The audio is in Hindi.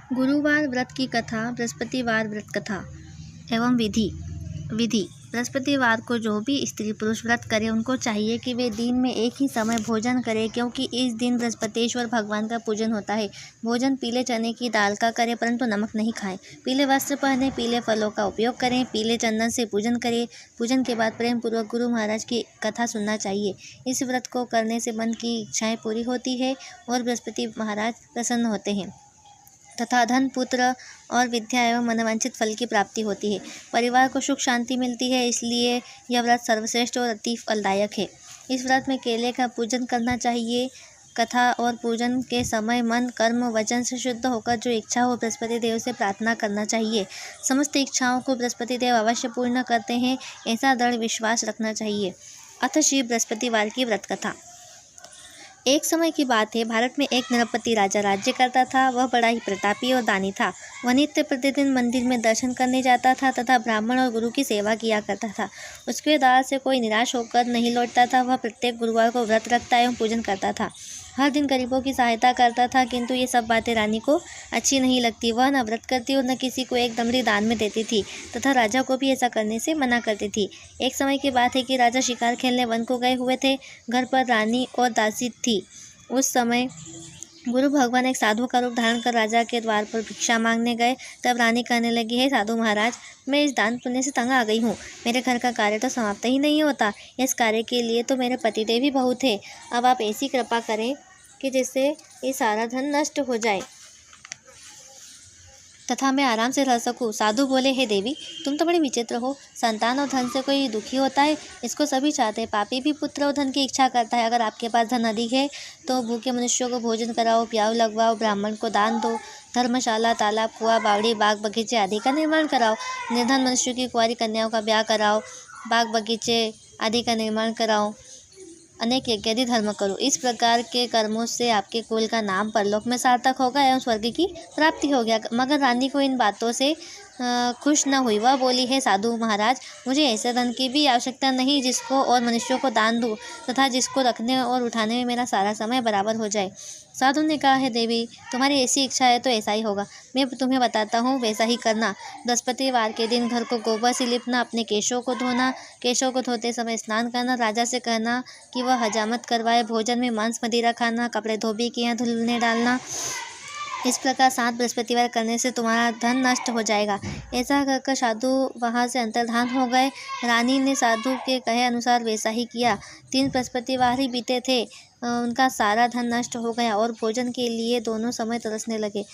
गुरुवार व्रत की कथा। बृहस्पतिवार व्रत कथा एवं विधि। बृहस्पतिवार को जो भी स्त्री पुरुष व्रत करे उनको चाहिए कि वे दिन में एक ही समय भोजन करें, क्योंकि इस दिन बृहस्पतिश्वर भगवान का पूजन होता है। भोजन पीले चने की दाल का करें, परंतु नमक नहीं खाएं। पीले वस्त्र पहने, पीले फलों का उपयोग करें, पीले चंदन से पूजन करें। पूजन के बाद प्रेम पूर्वक गुरु महाराज की कथा सुनना चाहिए। इस व्रत को करने से मन की इच्छाएं पूरी होती है और बृहस्पति महाराज प्रसन्न होते हैं तथा धन, पुत्र और विद्या एवं मनोवांछित फल की प्राप्ति होती है। परिवार को सुख शांति मिलती है, इसलिए यह व्रत सर्वश्रेष्ठ और अति फलदायक है। इस व्रत में केले का पूजन करना चाहिए। कथा और पूजन के समय मन, कर्म, वचन से शुद्ध होकर जो इच्छा हो बृहस्पति देव से प्रार्थना करना चाहिए। समस्त इच्छाओं को बृहस्पति देव अवश्य पूर्ण करते हैं, ऐसा दृढ़ विश्वास रखना चाहिए। अथ श्री बृहस्पतिवार की व्रत कथा। एक समय की बात है, भारत में एक नरपति राजा राज्य करता था। वह बड़ा ही प्रतापी और दानी था। वह नित्य प्रतिदिन मंदिर में दर्शन करने जाता था तथा ब्राह्मण और गुरु की सेवा किया करता था। उसके दान से कोई निराश होकर नहीं लौटता था। वह प्रत्येक गुरुवार को व्रत रखता एवं पूजन करता था। हर दिन गरीबों की सहायता करता था, किंतु ये सब बातें रानी को अच्छी नहीं लगती। वह न व्रत करती और न किसी को एक दमड़ी दान में देती थी तथा राजा को भी ऐसा करने से मना करती थी। एक समय की बात है कि राजा शिकार खेलने वन को गए हुए थे। घर पर रानी और दासी थी। उस समय गुरु भगवान एक साधु का रूप धारण कर राजा के द्वार पर भिक्षा मांगने गए। तब रानी कहने लगी, हे साधु महाराज, मैं इस दान पुण्य से तंग आ गई हूँ। मेरे घर का कार्य तो समाप्त ही नहीं होता। इस कार्य के लिए तो मेरे पतिदेव भी बहुत थे। अब आप ऐसी कृपा करें कि जिससे ये सारा धन नष्ट हो जाए तथा मैं आराम से रह सकूं। साधु बोले, हे देवी, तुम तो बड़ी विचित्र हो। संतान और धन से कोई दुखी होता है? इसको सभी चाहते हैं। पापी भी पुत्र और धन की इच्छा करता है। अगर आपके पास धन अधिक है तो भूखे मनुष्यों को भोजन कराओ, प्याऊ लगवाओ, ब्राह्मण को दान दो, धर्मशाला, तालाब, कुआं, बावड़ी, बाग बगीचे आदि का निर्माण कराओ, निर्धन मनुष्यों की कुंवारी कन्याओं का ब्याह कराओ, बाग बगीचे आदि का निर्माण कराओ, अनेक यज्ञादि धर्म करो। इस प्रकार के कर्मों से आपके कुल का नाम परलोक में सार्थक होगा एवं स्वर्ग की प्राप्ति हो गया। मगर रानी को इन बातों से खुश न हुई। वह बोली, है साधु महाराज, मुझे ऐसे धन की भी आवश्यकता नहीं जिसको और मनुष्यों को दान दूँ तथा जिसको रखने और उठाने में मेरा सारा समय बराबर हो जाए। साधु ने कहा, है देवी, तुम्हारी ऐसी इच्छा है तो ऐसा ही होगा। मैं तुम्हें बताता हूँ, वैसा ही करना। बृहस्पतिवार के दिन घर को गोबर से लिपना, अपने केशों को धोना, केशों को धोते समय स्नान करना, राजा से कहना कि वह हजामत करवाए, भोजन में मांस मदिरा खाना, कपड़े धोबी के यहाँ धुलने डालना। इस प्रकार 7 बृहस्पतिवार करने से तुम्हारा धन नष्ट हो जाएगा। ऐसा कहकर साधु वहाँ से अंतर्धान हो गए। रानी ने साधु के कहे अनुसार वैसा ही किया। 3 बृहस्पतिवार ही बीते थे, उनका सारा धन नष्ट हो गया और भोजन के लिए दोनों समय तरसने लगे।